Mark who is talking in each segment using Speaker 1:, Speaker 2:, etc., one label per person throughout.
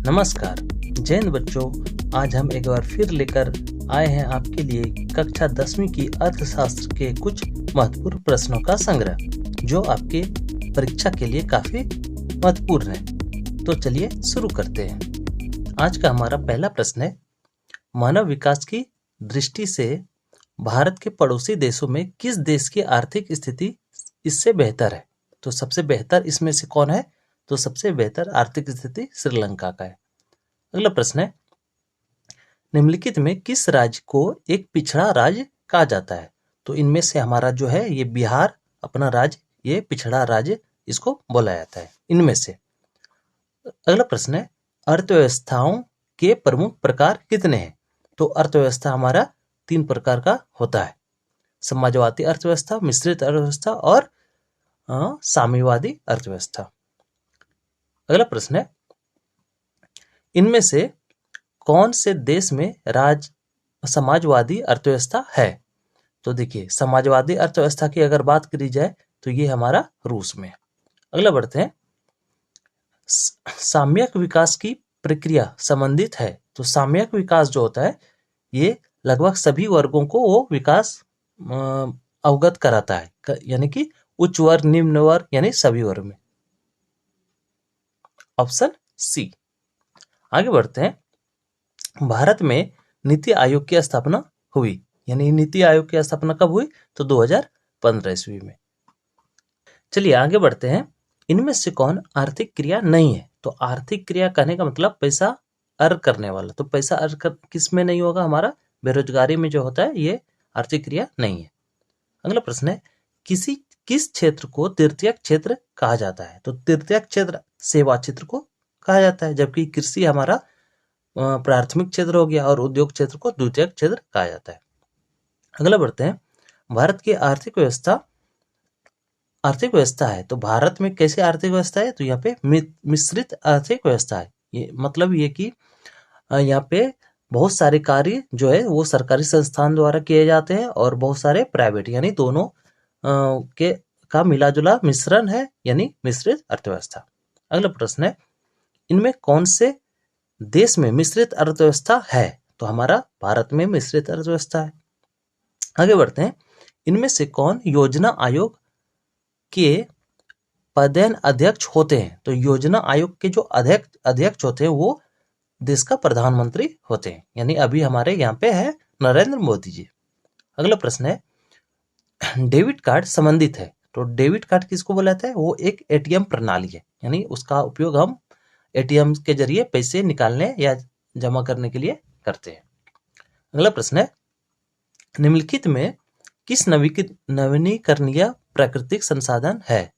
Speaker 1: नमस्कार जय हिंद बच्चों। आज हम एक बार फिर लेकर आए हैं आपके लिए कक्षा 10वीं की अर्थशास्त्र के कुछ महत्वपूर्ण प्रश्नों का संग्रह, जो आपके परीक्षा के लिए काफी महत्वपूर्ण है। तो चलिए शुरू करते हैं। आज का हमारा पहला प्रश्न है, मानव विकास की दृष्टि से भारत के पड़ोसी देशों में किस देश की आर्थिक स्थिति इससे बेहतर है? तो सबसे बेहतर इसमें से कौन है? तो सबसे बेहतर आर्थिक स्थिति श्रीलंका का है। अगला प्रश्न है, निम्नलिखित में किस राज्य को एक पिछड़ा राज्य कहा जाता है? तो इनमें से हमारा जो है ये बिहार अपना राज्य, ये पिछड़ा राज्य इसको बोला जाता है इनमें से। अगला प्रश्न है, अर्थव्यवस्थाओं के प्रमुख प्रकार कितने हैं? तो अर्थव्यवस्था हमारा 3 प्रकार का होता है, समाजवादी अर्थव्यवस्था, मिश्रित अर्थव्यवस्था और साम्यवादी अर्थव्यवस्था। अगला प्रश्न है, इनमें से कौन से देश में समाजवादी अर्थव्यवस्था है? तो देखिए, समाजवादी अर्थव्यवस्था की अगर बात करी जाए तो ये हमारा रूस में। अगला बढ़ते हैं, साम्यक विकास की प्रक्रिया संबंधित है। तो साम्यक विकास जो होता है ये लगभग सभी वर्गों को वो विकास अवगत कराता है, यानी कि उच्च वर्ग, निम्न वर्ग, यानी सभी वर्ग में। Option C. आगे बढ़ते हैं, भारत में नीति आयोग की स्थापना हुई, यानी नीति आयोग की स्थापना कब हुई? तो 2015 ईस्वी में। चलिए आगे बढ़ते हैं, इनमें से कौन आर्थिक क्रिया नहीं है? तो आर्थिक क्रिया कहने का मतलब पैसा अर्न करने वाला। तो पैसा अर्न किस में नहीं होगा? हमारा बेरोजगारी में जो होता है ये आर्थिक क्रिया नहीं है। अगला प्रश्न है, किस क्षेत्र को तृतीयक क्षेत्र कहा जाता है? तो तृतीयक क्षेत्र सेवा क्षेत्र को कहा जाता है, जबकि कृषि हमारा प्राथमिक क्षेत्र हो गया और उद्योग क्षेत्र को द्वितीयक क्षेत्र कहा जाता है। अगला बढ़ते हैं, भारत की आर्थिक व्यवस्था है। तो भारत में कैसे आर्थिक व्यवस्था है? तो यहाँ पे मिश्रित आर्थिक व्यवस्था है। ये मतलब ये कि यहाँ पे बहुत सारे कार्य जो है वो सरकारी संस्थान द्वारा किए जाते हैं और बहुत सारे प्राइवेट, यानी दोनों के का मिला जुला मिश्रण है, यानी मिश्रित अर्थव्यवस्था। अगला प्रश्न है, इनमें कौन से देश में मिश्रित अर्थव्यवस्था है? तो हमारा भारत में मिश्रित अर्थव्यवस्था है। आगे बढ़ते हैं, इनमें से कौन योजना आयोग के पदेन अध्यक्ष होते हैं? तो योजना आयोग के जो अध्यक्ष होते हैं वो देश का प्रधानमंत्री होते हैं, यानी अभी हमारे यहाँ पे है नरेंद्र मोदी जी। अगला प्रश्न है, डेबिट कार्ड संबंधित है। तो डेबिट कार्ड किसको बोला जाता है? वो एक एटीएम प्रणाली है, यानी उसका उपयोग हम एटीएम के जरिए पैसे निकालने या जमा करने के लिए करते हैं। अगला प्रश्न है, निम्नलिखित में किस नवीनीकरणीय प्राकृतिक संसाधन है?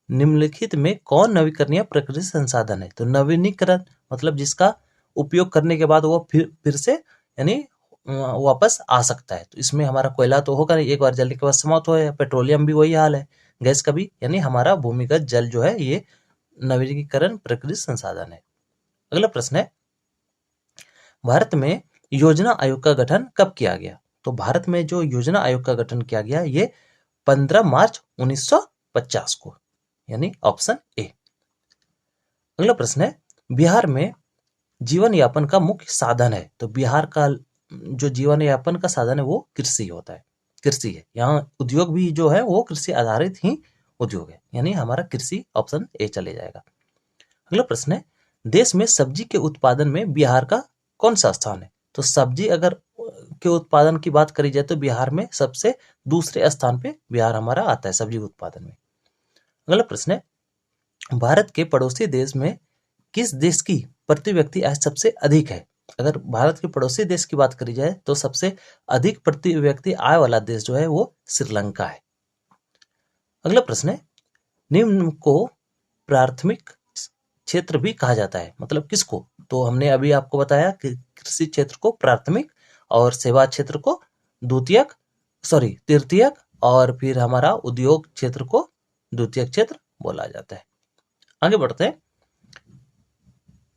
Speaker 1: निम्नलिखित में कौन नवीकरणीय प्राकृतिक संसाधन है? तो नवीनीकरण मतलब जिसका उपयोग करने के बाद वो फिर से यानी वापस आ सकता है। तो इसमें हमारा कोयला तो होगा नहीं, एक बार जलने के बाद समाप्त हो। पेट्रोलियम भी वही हाल है, गैस का भी, यानी हमारा भूमिगत जल जो है ये नवीनीकरण प्राकृतिक संसाधन है। अगला प्रश्न है, भारत में योजना आयोग का गठन कब किया गया? तो भारत में जो योजना आयोग का गठन किया गया ये 15 मार्च 1950 को, यानी ऑप्शन ए। अगला प्रश्न है, बिहार में जीवन यापन का मुख्य साधन है। तो बिहार का जो जीवन यापन का साधन है वो कृषि होता है, कृषि है। यहाँ उद्योग भी जो है वो कृषि आधारित ही उद्योग है, यानी हमारा कृषि ऑप्शन ए चले जाएगा। अगला प्रश्न है, देश में सब्जी के उत्पादन में बिहार का कौन सा स्थान है? तो सब्जी अगर के उत्पादन की बात करी जाए तो बिहार में सबसे दूसरे स्थान पे बिहार हमारा आता है सब्जी उत्पादन में। अगला प्रश्न है, भारत के पड़ोसी देश में किस देश की प्रति व्यक्ति आय सबसे अधिक है? अगर भारत के पड़ोसी देश की बात करी जाए तो सबसे अधिक प्रति व्यक्ति आय वाला देश जो है वो श्रीलंका है। अगला प्रश्न है, निम्न को प्राथमिक क्षेत्र भी कहा जाता है, मतलब किसको? तो हमने अभी आपको बताया कि कृषि क्षेत्र को प्राथमिक और सेवा क्षेत्र को तृतीयक और फिर हमारा उद्योग क्षेत्र को द्वितीयक क्षेत्र बोला जाता है। आगे बढ़ते हैं,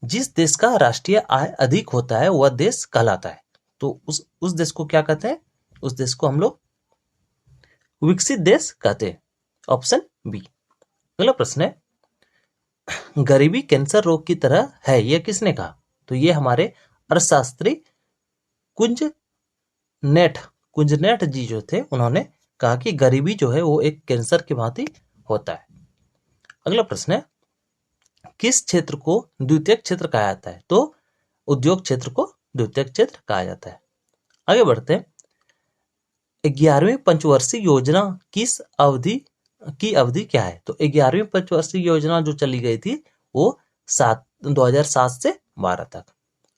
Speaker 1: जिस देश का राष्ट्रीय आय अधिक होता है वह देश कहलाता है। तो उस देश को क्या कहते हैं? उस देश को हम लोग विकसित देश कहते हैं, ऑप्शन बी। अगला प्रश्न है, गरीबी कैंसर रोग की तरह है, यह किसने कहा? तो ये हमारे अर्थशास्त्री कुंजनेट जी जो थे, उन्होंने कहा कि गरीबी जो है वो एक कैंसर की भांति होता है। अगला प्रश्न है, किस क्षेत्र को द्वितीयक क्षेत्र कहा जाता है? तो उद्योग क्षेत्र को द्वितीयक क्षेत्र कहा जाता है। आगे बढ़ते हैं, 11वीं पंचवर्षीय योजना किस अवधि क्या है? तो 11वीं पंचवर्षीय योजना जो चली गई थी वो 2007 से 12 तक।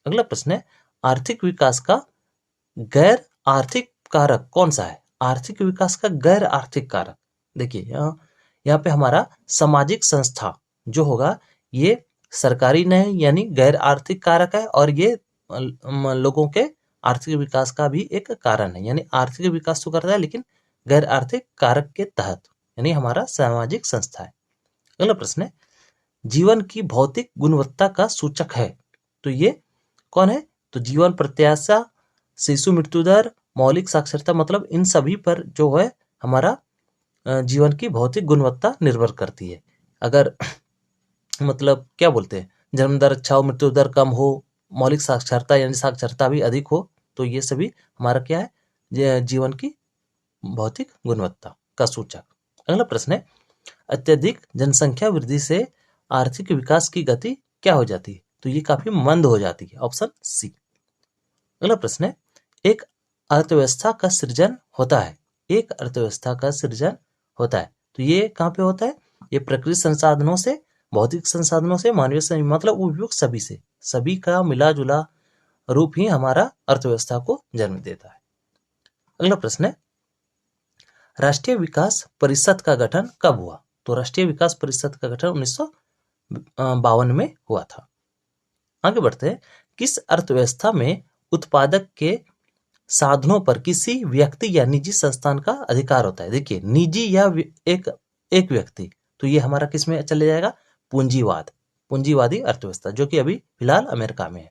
Speaker 1: अगला प्रश्न है, आर्थिक विकास का गैर आर्थिक कारक कौन सा है? आर्थिक विकास का गैर आर्थिक कारक, देखिए यहाँ पे हमारा सामाजिक संस्था जो होगा ये सरकारी नहीं यानी गैर आर्थिक कारक है, और ये लोगों के आर्थिक विकास का भी एक कारण है, यानी आर्थिक विकास तो करता है लेकिन गैर आर्थिक कारक के तहत, यानी हमारा सामाजिक संस्था है। अगला प्रश्न है, जीवन की भौतिक गुणवत्ता का सूचक है, तो ये कौन है? तो जीवन प्रत्याशा, शिशु मृत्यु दर, मौलिक साक्षरता, मतलब इन सभी पर जो है हमारा जीवन की भौतिक गुणवत्ता निर्भर करती है। अगर मतलब क्या बोलते हैं, जन्म दर अच्छा हो, मृत्यु दर कम हो, मौलिक साक्षरता यानी साक्षरता भी अधिक हो, तो ये सभी हमारा क्या है, जीवन की भौतिक गुणवत्ता का सूचक। अगला प्रश्न है, अत्यधिक जनसंख्या वृद्धि से आर्थिक विकास की गति क्या हो जाती है? तो ये काफी मंद हो जाती है, ऑप्शन सी। अगला प्रश्न है, एक अर्थव्यवस्था का सृजन होता है, एक अर्थव्यवस्था का सृजन होता है, तो ये कहाँ पे होता है? ये प्रकृति संसाधनों से, भौतिक संसाधनों से, मानवीय मतलब उपयोग सभी से, सभी का मिला जुला रूप ही हमारा अर्थव्यवस्था को जन्म देता है। अगला प्रश्न है, राष्ट्रीय विकास परिषद का गठन कब हुआ? तो राष्ट्रीय विकास परिषद का गठन 1952 में हुआ था। आगे बढ़ते हैं, किस अर्थव्यवस्था में उत्पादक के साधनों पर किसी व्यक्ति या निजी संस्थान का अधिकार होता है? देखिए, निजी या एक व्यक्ति, तो ये हमारा किस में चले जाएगा? पूंजीवादी अर्थव्यवस्था, जो कि अभी फिलहाल अमेरिका में है।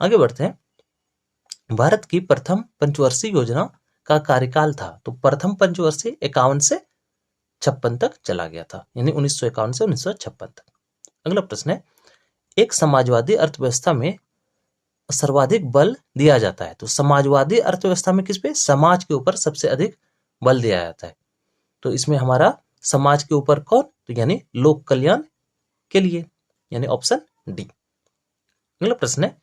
Speaker 1: आगे बढ़ते हैं, भारत की प्रथम पंचवर्षीय योजना का कार्यकाल था, तो प्रथम पंचवर्षीय 51 से 56 तक चला गया था, यानी 1951 से 1956 तक। अगला प्रश्न है, एक समाजवादी अर्थव्यवस्था में सर्वाधिक बल दिया जाता है, तो समाजवादी अर्थव्यवस्था में किस पे? समाज के ऊपर सबसे अधिक बल दिया जाता है, तो इसमें हमारा समाज के ऊपर कौन? तो यानी लोक कल्याण के लिए, यानी ऑप्शन डी। अगला प्रश्न है,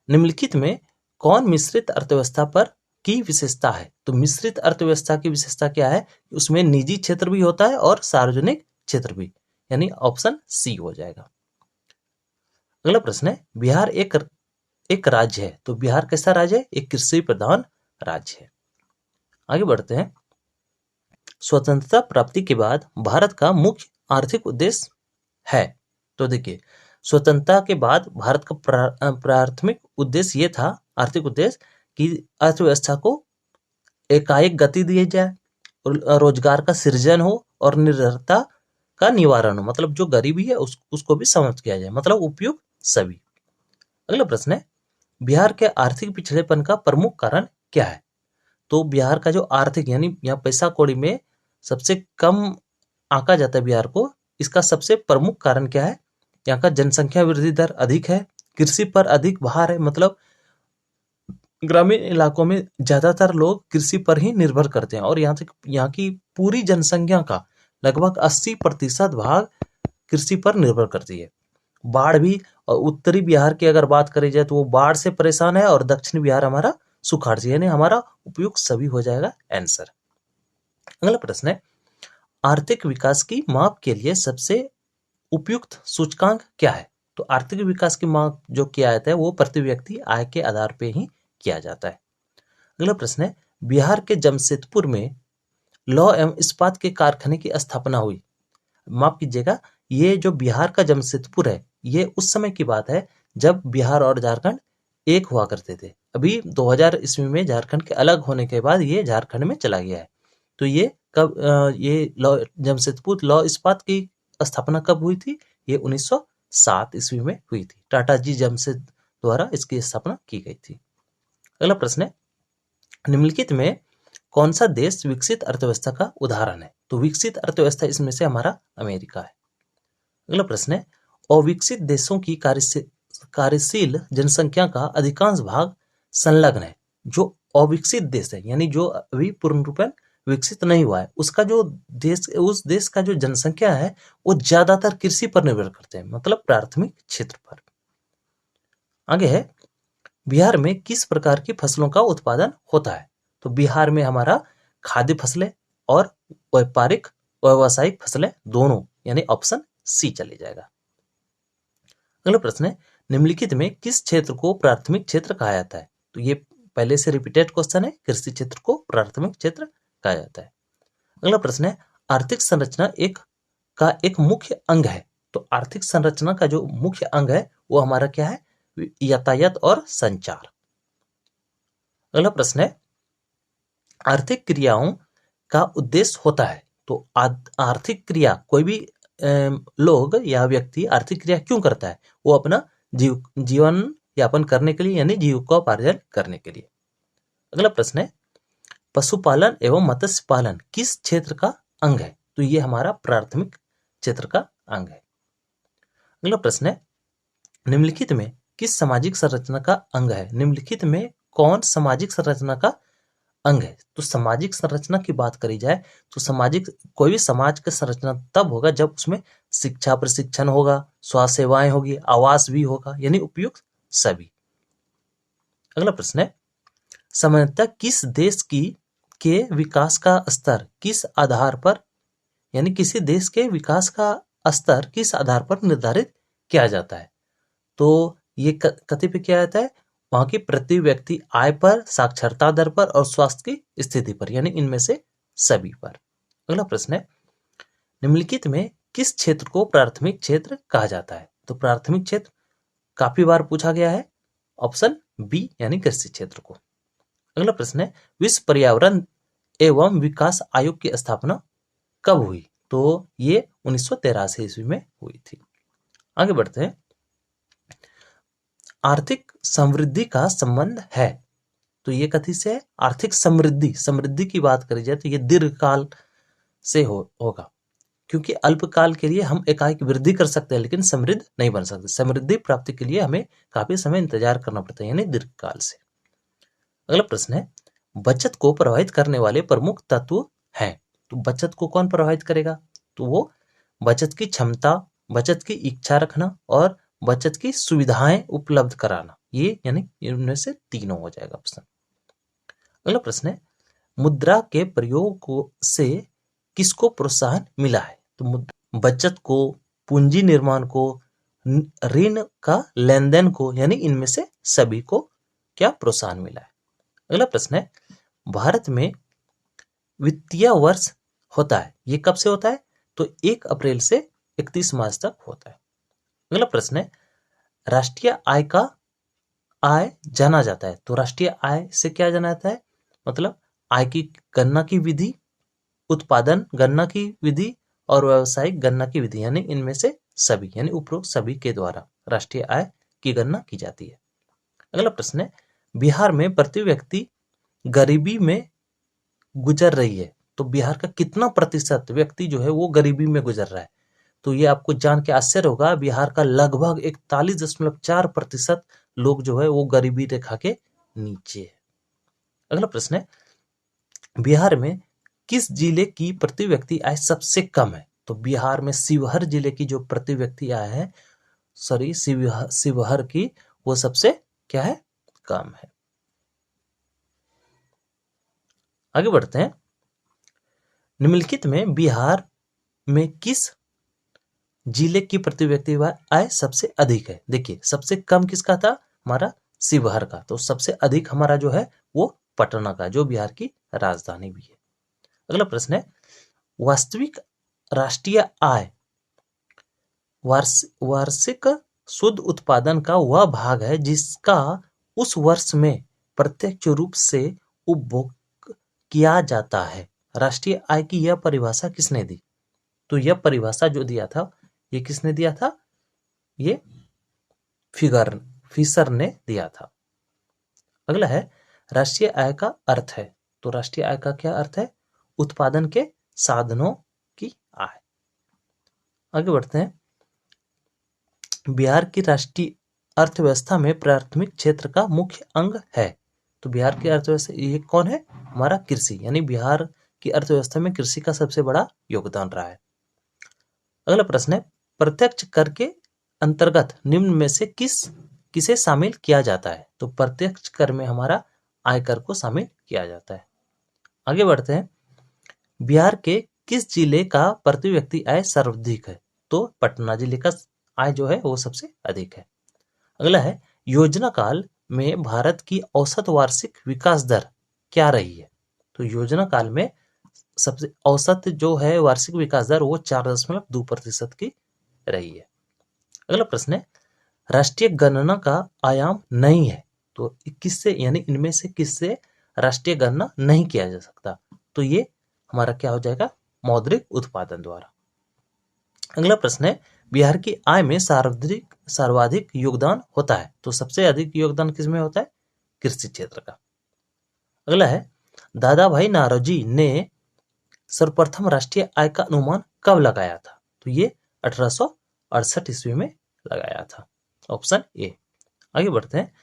Speaker 1: निम्नलिखित में कौन मिश्रित अर्थव्यवस्था पर की विशेषता है? तो मिश्रित अर्थव्यवस्था की विशेषता क्या है? उसमें निजी क्षेत्र भी होता है और सार्वजनिक क्षेत्र भी, यानी ऑप्शन सी हो जाएगा। अगला प्रश्न है, बिहार एक राज्य है, तो बिहार कैसा राज्य है? एक कृषि प्रधान राज्य है। आगे बढ़ते हैं, स्वतंत्रता प्राप्ति के बाद भारत का मुख्य आर्थिक उद्देश्य है, तो देखिए, स्वतंत्रता के बाद भारत का प्राथमिक उद्देश्य ये था, आर्थिक उद्देश्य, कि अर्थव्यवस्था को एकाएक गति दी जाए, रोजगार का सृजन हो और निर्धनता का निवारण हो, मतलब जो गरीबी है उसको भी समाप्त किया जाए, मतलब उपयुक्त सभी। अगला प्रश्न है, बिहार के आर्थिक पिछड़ेपन का प्रमुख कारण क्या है? तो बिहार का जो आर्थिक, यानी यहाँ पैसा कौड़ी में सबसे कम आंका जाता है बिहार को, इसका सबसे प्रमुख कारण क्या है? यहाँ का जनसंख्या वृद्धि दर अधिक है, कृषि पर अधिक भार है, मतलब ग्रामीण इलाकों में ज्यादातर लोग कृषि पर ही निर्भर करते हैं, और यहाँ की पूरी जनसंख्या का लगभग 80% भाग कृषि पर निर्भर करती है। बाढ़ भी, और उत्तरी बिहार की अगर बात करी जाए तो वो बाढ़ से परेशान है, और दक्षिण बिहार हमारा सुखाड़ से, यानी हमारा उपयुक्त सभी हो जाएगा आंसर। अगला प्रश्न है, आर्थिक विकास की माप के लिए सबसे उपयुक्त सूचकांक क्या है? तो आर्थिक विकास की माप जो किया जाता है वो प्रति व्यक्ति आय के आधार पे ही किया जाता है। अगला प्रश्न है, बिहार के जमशेदपुर में लौह एवं इस्पात के कारखाने की स्थापना हुई। माफ कीजिएगा, ये जो बिहार का जमशेदपुर है, ये उस समय की बात है जब बिहार और झारखंड एक हुआ करते थे। अभी 2000 ईस्वी में झारखंड के अलग होने के बाद ये झारखंड में चला गया है। तो ये कब, ये जमशेदपुर लौह इस्पात की स्थापना कब हुई थी? ये 1907 ईस्वी में हुई थी। टाटा जी जमशेद द्वारा इसकी स्थापना की गई थी। अगला प्रश्न है, निम्नलिखित में कौन सा देश विकसित अर्थव्यवस्था का उदाहरण है? तो विकसित अर्थव्यवस्था इसमें से हमारा अमेरिका है। अगला प्रश्न है, अविकसित देशों की कार्यशील जनसंख्या का अधिकांश भाग संलग्न है। जो अविकसित देश है, यानी जो अभी पूर्ण रूपेण विकसित नहीं हुआ है, उसका जो देश, उस देश का जो जनसंख्या है वो ज्यादातर कृषि पर निर्भर करते हैं, मतलब प्राथमिक क्षेत्र पर। आगे है, बिहार में किस प्रकार की फसलों का उत्पादन होता है? तो बिहार में हमारा खाद्य फसलें और व्यापारिक व्यावसायिक फसलें दोनों, यानी ऑप्शन सी चले जाएगा। अगला प्रश्न है, निम्नलिखित में किस क्षेत्र को प्राथमिक क्षेत्र कहा जाता है? तो ये पहले से रिपीटेड क्वेश्चन है, कृषि क्षेत्र को प्राथमिक क्षेत्र कहा जाता है। अगला प्रश्न है, आर्थिक संरचना एक मुख्य अंग है। तो आर्थिक संरचना का जो मुख्य अंग है वो हमारा क्या है? यातायात और संचार। अगला प्रश्न है, आर्थिक क्रियाओं का उद्देश्य होता है। तो आर्थिक क्रिया, कोई भी लोग या व्यक्ति आर्थिक क्रिया क्यों करता है? वो अपना जीवन यापन करने के लिए, यानी जीविकोपार्जन करने के लिए। अगला प्रश्न है, पशुपालन एवं मत्स्य पालन किस क्षेत्र का अंग है? तो ये हमारा प्राथमिक क्षेत्र का अंग है। अगला प्रश्न है, निम्नलिखित में किस सामाजिक संरचना का अंग है? निम्नलिखित में कौन सामाजिक संरचना का अंग है? तो सामाजिक संरचना की बात करी जाए तो कोई भी समाज का संरचना तब होगा जब उसमें शिक्षा प्रशिक्षण होगा, स्वास्थ्य सेवाएं होगी, आवास भी होगा, यानी उपयुक्त सभी। अगला प्रश्न है, सामान्यतः किस देश के विकास का स्तर किस आधार पर, यानी किसी देश के विकास का स्तर किस आधार पर निर्धारित किया जाता है? तो ये कथी पे किया जाता है? वहां की प्रति व्यक्ति आय पर, साक्षरता दर पर और स्वास्थ्य की स्थिति पर, यानी इनमें से सभी पर। अगला प्रश्न है, निम्नलिखित में किस क्षेत्र को प्राथमिक क्षेत्र कहा जाता है? तो प्राथमिक क्षेत्र काफी बार पूछा गया है, ऑप्शन बी यानी कृषि क्षेत्र को। अगला प्रश्न है, विश्व पर्यावरण एवं विकास आयोग की स्थापना कब हुई? तो ये 1983 ईस्वी में हुई थी। आगे बढ़ते हैं, आर्थिक समृद्धि का संबंध है। तो ये कथी से है? आर्थिक समृद्धि की बात करी जाए तो ये दीर्घकाल से होगा, क्योंकि अल्पकाल के लिए हम एकाएक वृद्धि कर सकते हैं लेकिन समृद्ध नहीं बन सकते। समृद्धि प्राप्ति के लिए हमें काफी समय इंतजार करना पड़ता है, यानी दीर्घकाल से। अगला प्रश्न है, बचत को प्रभावित करने वाले प्रमुख तत्व हैं। तो बचत को कौन प्रभावित करेगा? तो वो बचत की क्षमता, बचत की इच्छा रखना और बचत की सुविधाएं उपलब्ध कराना, ये यानी इनमें से तीनों हो जाएगा ऑप्शन। अगला प्रश्न है, मुद्रा के प्रयोग से किसको प्रोत्साहन मिला है? तो बचत को, पूंजी निर्माण को, ऋण का लेन देन को, यानी इनमें से सभी को क्या प्रोत्साहन मिला है? अगला प्रश्न है, भारत में वित्तीय वर्ष होता है, ये कब से होता है? तो 1 अप्रैल से 31 मार्च तक होता है। अगला प्रश्न है, राष्ट्रीय आय जाना जाता है। तो राष्ट्रीय आय से क्या जाना जाता है? मतलब आय की गणना की विधि, उत्पादन गणना की विधि और व्यावसायिक गणना की विधि, यानी इनमें से सभी, यानी उपरोक्त सभी के द्वारा राष्ट्रीय आय की गणना की जाती है। अगला प्रश्न है, बिहार में प्रति व्यक्ति गरीबी में गुजर रही है। तो बिहार का कितना प्रतिशत व्यक्ति जो है वो गरीबी में गुजर रहा है? तो ये आपको जान के आश्चर्य होगा, बिहार का लगभग 41.4% लोग जो है वो गरीबी रेखा के नीचे है। अगला प्रश्न है, बिहार में किस जिले की प्रति व्यक्ति आय सबसे कम है? तो बिहार में शिवहर जिले की जो प्रति व्यक्ति आय है, शिवहर की वो सबसे क्या है? कम है। आगे बढ़ते हैं, निम्नलिखित में बिहार में किस जिले की प्रति व्यक्ति आय सबसे अधिक है? देखिए, सबसे कम किसका था? हमारा शिवहर का। तो सबसे अधिक हमारा जो है वो पटना का, जो बिहार की राजधानी भी है। अगला प्रश्न है, वास्तविक राष्ट्रीय आय वार्षिक शुद्ध उत्पादन का वह भाग है जिसका उस वर्ष में प्रत्यक्ष रूप से उपभोग किया जाता है। राष्ट्रीय आय की यह परिभाषा किसने दी? तो यह परिभाषा जो दिया था, ये किसने दिया था? ये फिशर ने दिया था। अगला है, राष्ट्रीय आय का अर्थ है। तो राष्ट्रीय आय का क्या अर्थ है? उत्पादन के साधनों की आय। आगे बढ़ते हैं, बिहार की राष्ट्रीय अर्थव्यवस्था में प्राथमिक क्षेत्र का मुख्य अंग है? तो बिहार की अर्थव्यवस्था ये कौन है? हमारा कृषि, यानी बिहार की अर्थव्यवस्था में कृषि का सबसे बड़ा योगदान रहा है। अगला प्रश्न है, प्रत्यक्ष कर के अंतर्गत निम्न में से किसे शामिल किया जाता है? तो प्रत्यक्ष कर में हमारा आयकर को शामिल किया जाता है। आगे बढ़ते हैं, बिहार के किस जिले का प्रति व्यक्ति आय सर्वाधिक है? तो पटना जिले का आय जो है वो सबसे अधिक है। अगला है, योजना काल में भारत की औसत वार्षिक विकास दर क्या रही है? तो योजना काल में सबसे औसत जो है वार्षिक विकास दर वो 4.2% की रही है। अगला प्रश्न है, राष्ट्रीय गणना का आयाम नहीं है, तो किससे, यानी इनमें से किससे राष्ट्रीय गणना नहीं किया जा सकता? तो ये हमारा क्या हो जाएगा? मौद्रिक उत्पादन द्वारा। अगला प्रश्न है, बिहार की आय में सर्वाधिक योगदान होता है, तो सबसे अधिक योगदान किसमें होता है? कृषि क्षेत्र का। अगला है, दादा भाई नारोजी ने सर्वप्रथम राष्ट्रीय आय का अनुमान कब लगाया था? तो ये 1868 ईस्वी में लगाया था, ऑप्शन ए। आगे बढ़ते हैं,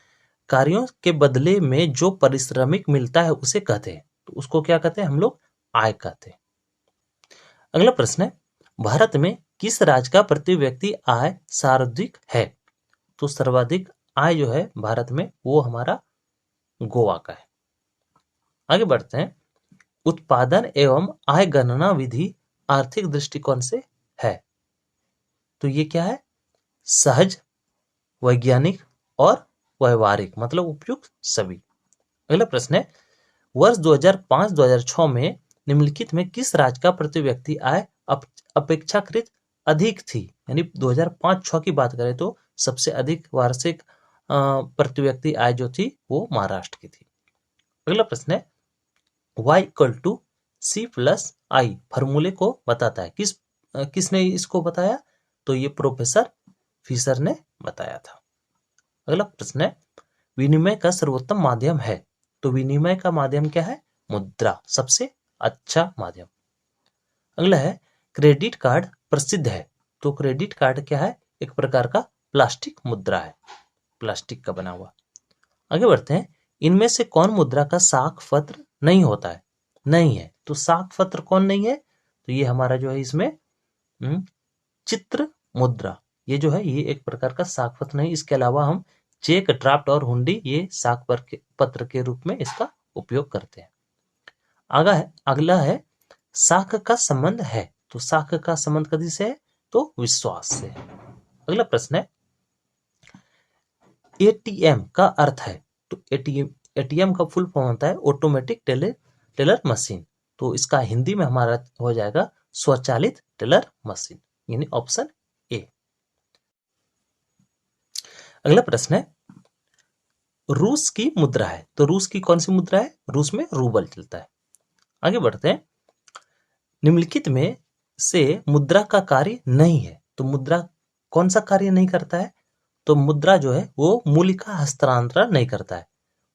Speaker 1: कार्यों के बदले में जो पारिश्रमिक मिलता है उसे कहते हैं, तो उसको क्या कहते हैं हम लोग? आय कहते हैं। अगला प्रश्न है, भारत में किस राज्य का प्रति व्यक्ति आय सर्वाधिक है? तो सर्वाधिक आय जो है भारत में वो हमारा गोवा का है। आगे बढ़ते हैं, उत्पादन एवं आय गणना विधि आर्थिक दृष्टिकोण से है, तो ये क्या है? सहज, वैज्ञानिक और व्यवहारिक, मतलब उपयुक्त सभी। अगला प्रश्न है, वर्ष 2005-2006 में निम्नलिखित में किस राज्य का प्रति व्यक्ति आय अपेक्षाकृत अधिक थी? यानी 2005-06 की बात करें तो सबसे अधिक वार्षिक प्रति व्यक्ति आय जो थी वो महाराष्ट्र की थी। अगला प्रश्न है, y=c+i फॉर्मूले को बताता है, किसने इसको बताया? तो ये प्रोफेसर फिशर ने बताया था। अगला प्रश्न है, विनिमय का सर्वोत्तम माध्यम है, तो विनिमय का माध्यम क्या है? मुद्रा, सबसे अच्छा माध्यम। अगला है, क्रेडिट कार्ड प्रसिद्ध है, तो क्रेडिट कार्ड क्या है? एक प्रकार का प्लास्टिक मुद्रा है, प्लास्टिक का बना हुआ। आगे बढ़ते हैं, इनमें से कौन मुद्रा का साख पत्र नहीं होता है? नहीं है, तो साख पत्र कौन नहीं है? तो ये हमारा जो है इसमें चित्र मुद्रा, ये जो है ये एक प्रकार का साख पत्र नहीं। इसके अलावा हम चेक, ड्राफ्ट और हुंडी ये साख पत्र के रूप में इसका उपयोग करते हैं। अगला है, साख का संबंध है, तो साख का संबंध कदी से है? तो विश्वास से। अगला प्रश्न है, एटीएम का अर्थ है, तो एटीएम का फुल फॉर्म होता है ऑटोमेटिक टेलर मशीन, तो इसका हिंदी में हमारा हो जाएगा स्वचालित टेलर मशीन, यानी ऑप्शन ए। अगला प्रश्न है, रूस की मुद्रा है, तो रूस की कौन सी मुद्रा है? रूस में रूबल चलता है। आगे बढ़ते हैं, निम्नलिखित में से मुद्रा का कार्य नहीं है, तो मुद्रा कौन सा कार्य नहीं करता है? तो मुद्रा जो है वो मूल्य का हस्तांतरण नहीं करता है,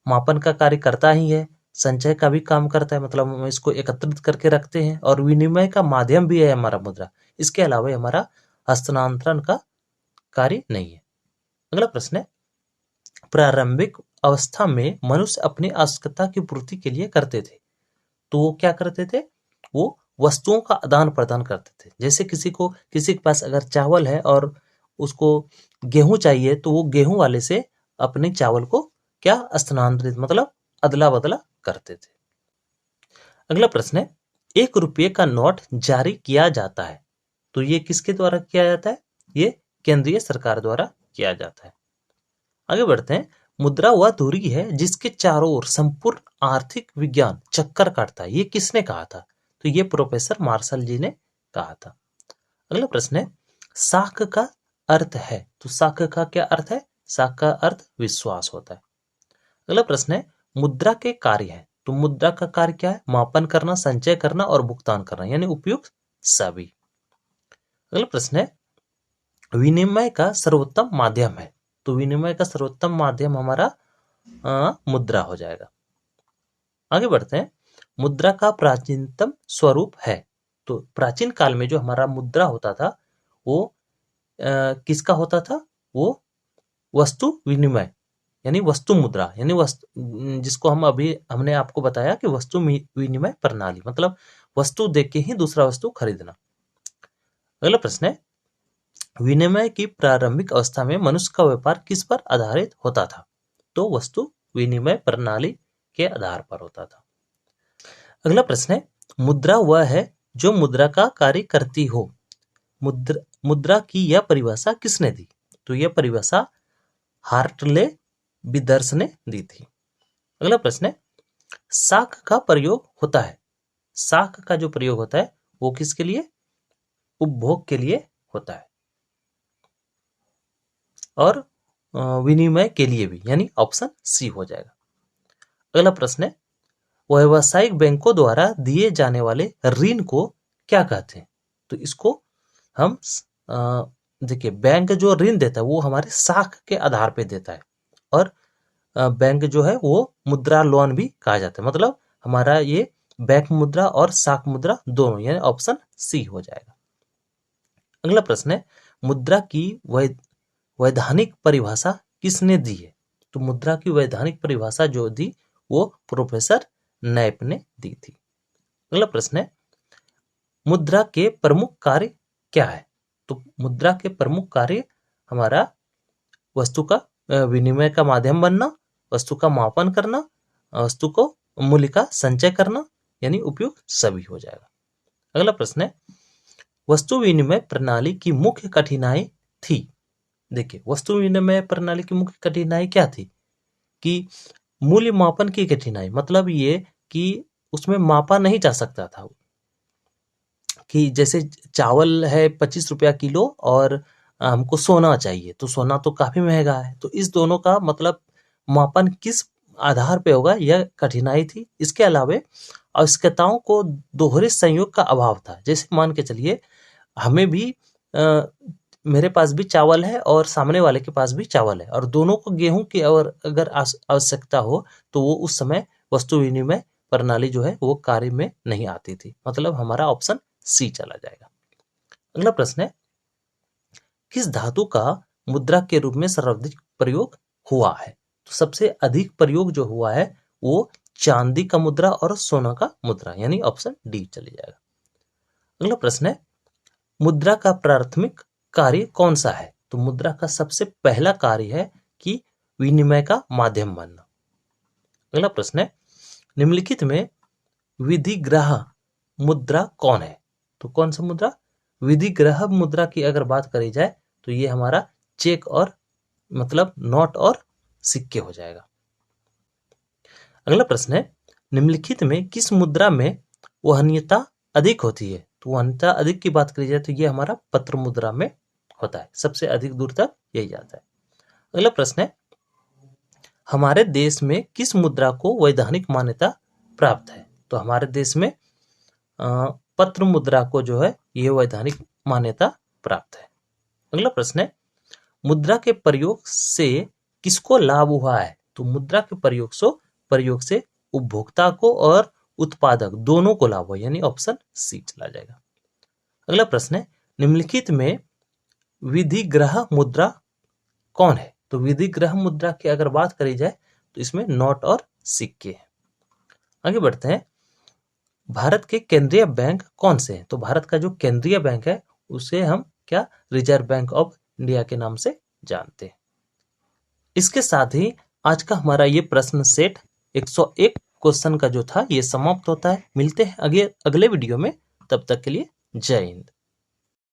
Speaker 1: मापन का कार्य करता ही है, संचय का भी काम करता है, मतलब हम इसको एकत्रित करके रखते हैं, और विनिमय का माध्यम भी है हमारा मुद्रा। इसके अलावा हमारा हस्तांतरण का कार्य नहीं है। अगला प्रश्न है, प्रारंभिक अवस्था में मनुष्य अपनी आवश्यकता की पूर्ति के लिए करते थे, तो वो क्या करते थे? वो वस्तुओं का आदान प्रदान करते थे। जैसे किसी के पास अगर चावल है और उसको गेहूं चाहिए, तो वो गेहूं वाले से अपने चावल को क्या स्थानांतरित, मतलब अदला बदला करते थे। अगला प्रश्न है, 1 रुपये का नोट जारी किया जाता है, तो ये किसके द्वारा किया जाता है? ये केंद्रीय सरकार द्वारा किया जाता है। आगे बढ़ते हैं, मुद्रा वह धुरी है जिसके चारों ओर संपूर्ण आर्थिक विज्ञान चक्कर काटता है, ये किसने कहा था? तो ये प्रोफेसर मार्शल जी ने कहा था। अगला प्रश्न है, साख का अर्थ है, तो साख का क्या अर्थ है? साख का अर्थ विश्वास होता है। अगला प्रश्न है, मुद्रा के कार्य है, तो मुद्रा का कार्य क्या है? मापन करना, संचय करना और भुगतान करना, यानी उपयुक्त सभी। अगला प्रश्न है, विनिमय का सर्वोत्तम माध्यम है, तो विनिमय का सर्वोत्तम माध्यम हमारा मुद्रा हो जाएगा। आगे बढ़ते हैं, मुद्रा का प्राचीनतम स्वरूप है, तो प्राचीन काल में जो हमारा मुद्रा होता था वो किसका होता था? वो वस्तु विनिमय यानी वस्तु मुद्रा यानी वस्तु, जिसको हमने आपको बताया कि वस्तु विनिमय प्रणाली मतलब वस्तु दे के ही दूसरा वस्तु खरीदना। अगला प्रश्न है, विनिमय की प्रारंभिक अवस्था में मनुष्य का व्यापार किस पर आधारित होता था? तो वस्तु विनिमय प्रणाली के आधार पर होता था। अगला प्रश्न है, मुद्रा वह है जो मुद्रा का कार्य करती हो। मुद्रा की यह परिभाषा किसने दी? तो यह परिभाषा हार्टले विदर्स ने दी थी। अगला प्रश्न है, साख का प्रयोग होता है। साख का जो प्रयोग होता है वो किसके लिए? उपभोग के लिए होता है और विनिमय के लिए भी, यानी ऑप्शन सी हो जाएगा। अगला प्रश्न है, व्यावसायिक बैंकों द्वारा दिए जाने वाले ऋण को क्या कहते हैं? तो इसको हम देखिए, बैंक जो ऋण देता है वो हमारे साख के आधार पे देता है और बैंक जो है वो मुद्रा लोन भी कहा जाता है। मतलब हमारा ये बैंक मुद्रा और साख मुद्रा दोनों, यानी ऑप्शन सी हो जाएगा। अगला प्रश्न है, मुद्रा की वैधानिक परिभाषा किसने दी है? तो मुद्रा की वैधानिक परिभाषा जो दी वो प्रोफेसर नैप ने दी थी। अगला प्रश्न है, मुद्रा के प्रमुख कार्य क्या है? तो मुद्रा के प्रमुख कार्य हमारा वस्तु का विनिमय का माध्यम बनना, वस्तु का मापन करना, वस्तु को मूल्य का संचय करना, यानी उपयोग सभी हो जाएगा। अगला प्रश्न है, वस्तु विनिमय प्रणाली की मुख्य कठिनाई थी। देखिए, वस्तु विनिमय प्रणाली की मुख्य कठिनाई क्या थी? कि मूल्य मापन की कठिनाई, मतलब ये कि उसमें मापा नहीं जा सकता था। कि जैसे चावल है 25 रुपया किलो और हमको सोना चाहिए, तो सोना तो काफी महंगा है, तो इस दोनों का मतलब मापन किस आधार पे होगा, यह कठिनाई थी। इसके अलावा आवश्यकताओं को दोहरे संयोग का अभाव था। जैसे मान के चलिए, हमें भी मेरे पास भी चावल है और सामने वाले के पास भी चावल है और दोनों को गेहूं की अगर आवश्यकता हो तो वो उस समय वस्तु विनिमय प्रणाली जो है वो कार्य में नहीं आती थी। मतलब हमारा ऑप्शन सी चला जाएगा। अगला प्रश्न है, किस धातु का मुद्रा के रूप में सर्वाधिक प्रयोग हुआ है? तो सबसे अधिक प्रयोग जो हुआ है वो चांदी का मुद्रा और सोना का मुद्रा, यानी ऑप्शन डी चले जाएगा। अगला प्रश्न है, मुद्रा का प्राथमिक कार्य कौन सा है? तो मुद्रा का सबसे पहला कार्य है कि विनिमय का माध्यम बनना। अगला प्रश्न है, निम्नलिखित में विधिग्राह मुद्रा कौन है? तो कौन सा मुद्रा? विधिग्राह मुद्रा की अगर बात करी जाए तो ये हमारा चेक और मतलब नोट और सिक्के हो जाएगा। अगला प्रश्न है, निम्नलिखित में किस मुद्रा में वहनीयता अधिक होती है? तो वहनीयता अधिक की बात करी जाए तो ये हमारा पत्र मुद्रा में होता है, सबसे अधिक दूर तक यही जाता है। अगला प्रश्न है, हमारे देश में किस मुद्रा को वैधानिक मान्यता प्राप्त है? तो हमारे देश में पत्र मुद्रा को जो है ये वैधानिक मान्यता प्राप्त है। अगला प्रश्न है, मुद्रा के प्रयोग से किसको लाभ हुआ है? तो मुद्रा के प्रयोग से उपभोक्ता को और उत्पादक दोनों को लाभ हुआ, यानी ऑप्शन सी चला जाएगा। अगला प्रश्न है, निम्नलिखित में विधिग्राह मुद्रा कौन है? तो विधिग्राह मुद्रा की अगर बात करी जाए तो इसमें नोट और सिक्के हैं। आगे बढ़ते हैं, भारत के केंद्रीय बैंक कौन से हैं? तो भारत का जो केंद्रीय बैंक है उसे हम क्या रिजर्व बैंक ऑफ इंडिया के नाम से जानते हैं। इसके साथ ही आज का हमारा ये प्रश्न सेट 101 क्वेश्चन का जो था ये समाप्त होता है। मिलते हैं अगले वीडियो में, तब तक के लिए जय हिंद।